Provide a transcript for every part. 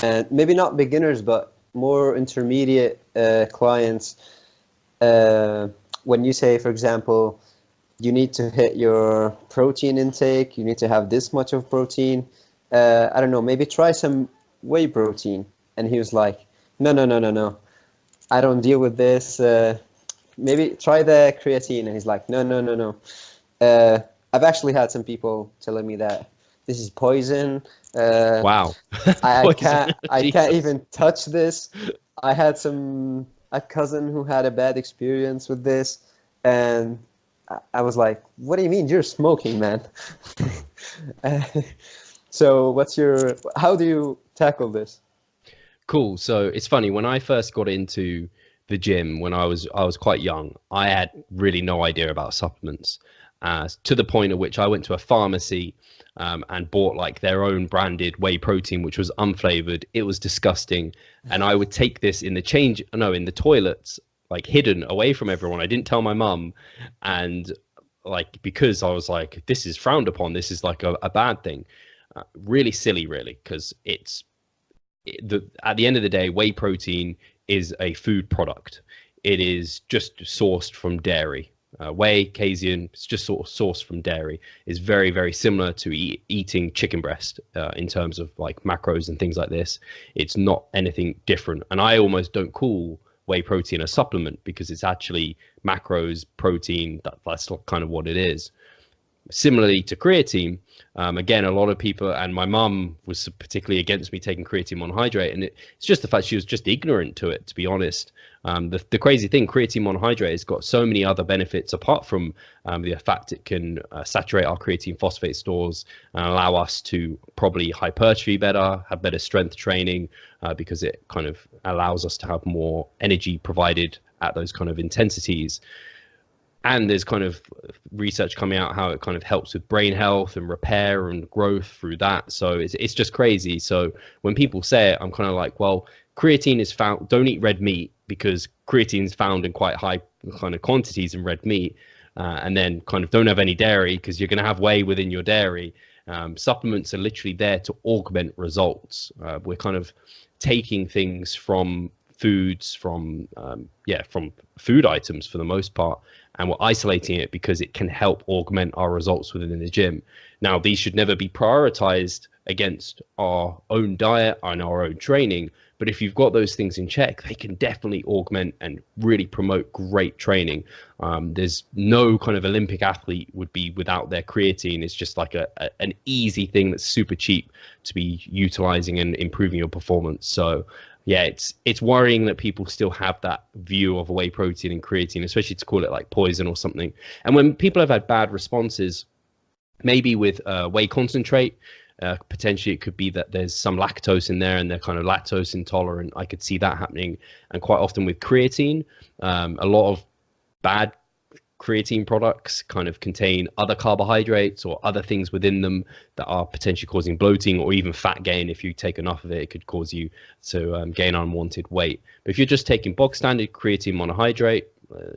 and maybe not beginners, but more intermediate clients. When you say, for example, you need to hit your protein intake, you need to have this much of protein. I don't know, maybe try some whey protein. And he was like, no, no, no, no, no. I don't deal with this. Maybe try the creatine. And he's like, no, no, no, no. I've actually had some people telling me that this is poison. Wow. I Poison. can't I can't Jesus. even touch this. I had a cousin who had a bad experience with this, and I was like, "What do you mean you're smoking, man?" Uh, So how do you tackle this? Cool. So it's funny, when I first got into the gym when I was quite young, I had really no idea about supplements. To the point at which I went to a pharmacy and bought like their own branded whey protein, which was unflavored. It was disgusting, and I would take this in the change, no, in the toilets, like hidden away from everyone. I didn't tell my mum, and like because I was like, this is frowned upon. This is like a bad thing. Really silly, really, because at the end of the day, whey protein is a food product. It is just sourced from dairy. Whey, casein, it's just sort of sourced from dairy. Is very, very similar to eating chicken breast in terms of like macros and things like this. It's not anything different. And I almost don't call whey protein a supplement because it's actually macros, protein. That's kind of what it is. Similarly to creatine, again, a lot of people, and my mum was particularly against me taking creatine monohydrate, and it's just the fact she was just ignorant to it, to be honest. The crazy thing, creatine monohydrate has got so many other benefits apart from the fact it can saturate our creatine phosphate stores and allow us to probably hypertrophy better, have better strength training, because it kind of allows us to have more energy provided at those kind of intensities. And there's kind of research coming out how it kind of helps with brain health and repair and growth through that. So it's just crazy. So when people say it, I'm kind of like, well, creatine is found, don't eat red meat because creatine is found in quite high kind of quantities in red meat. And then kind of don't have any dairy because you're going to have whey within your dairy. Supplements are literally there to augment results. We're kind of taking things from foods, from food items for the most part, and we're isolating it because it can help augment our results within the gym. Now, these should never be prioritized against our own diet and our own training, but if you've got those things in check, they can definitely augment and really promote great training. There's no kind of Olympic athlete would be without their creatine. It's just like an easy thing that's super cheap to be utilizing and improving your performance. So yeah, it's worrying that people still have that view of whey protein and creatine, especially to call it like poison or something. And when people have had bad responses, maybe with whey concentrate, potentially it could be that there's some lactose in there and they're kind of lactose intolerant. I could see that happening. And quite often with creatine, a lot of bad creatine products kind of contain other carbohydrates or other things within them that are potentially causing bloating or even fat gain. If you take enough of it, it could cause you to gain unwanted weight. But if you're just taking bog standard creatine monohydrate,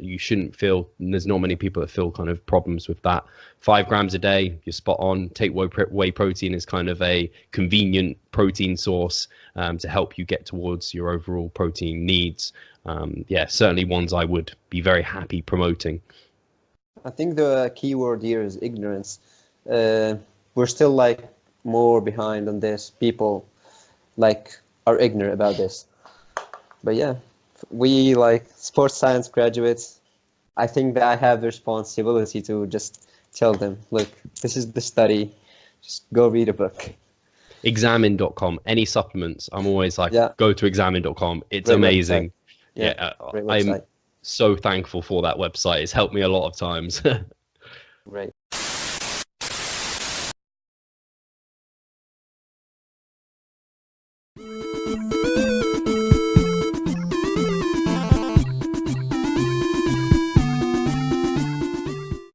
you shouldn't feel, there's not many people that feel kind of problems with that. 5 grams a day, you're spot on. Take whey protein as kind of a convenient protein source to help you get towards your overall protein needs. Yeah, certainly ones I would be very happy promoting. I think the key word here is ignorance. We're still like more behind on this. People like are ignorant about this. But yeah, we like sports science graduates. I think that I have the responsibility to just tell them, look, this is the study. Just go read a book. Examine.com, any supplements, I'm always like, Yeah, go to examine.com. It's great website. amazing. Yeah, Yeah, great I'm website. so thankful for that website. It's helped me a lot of times. Great.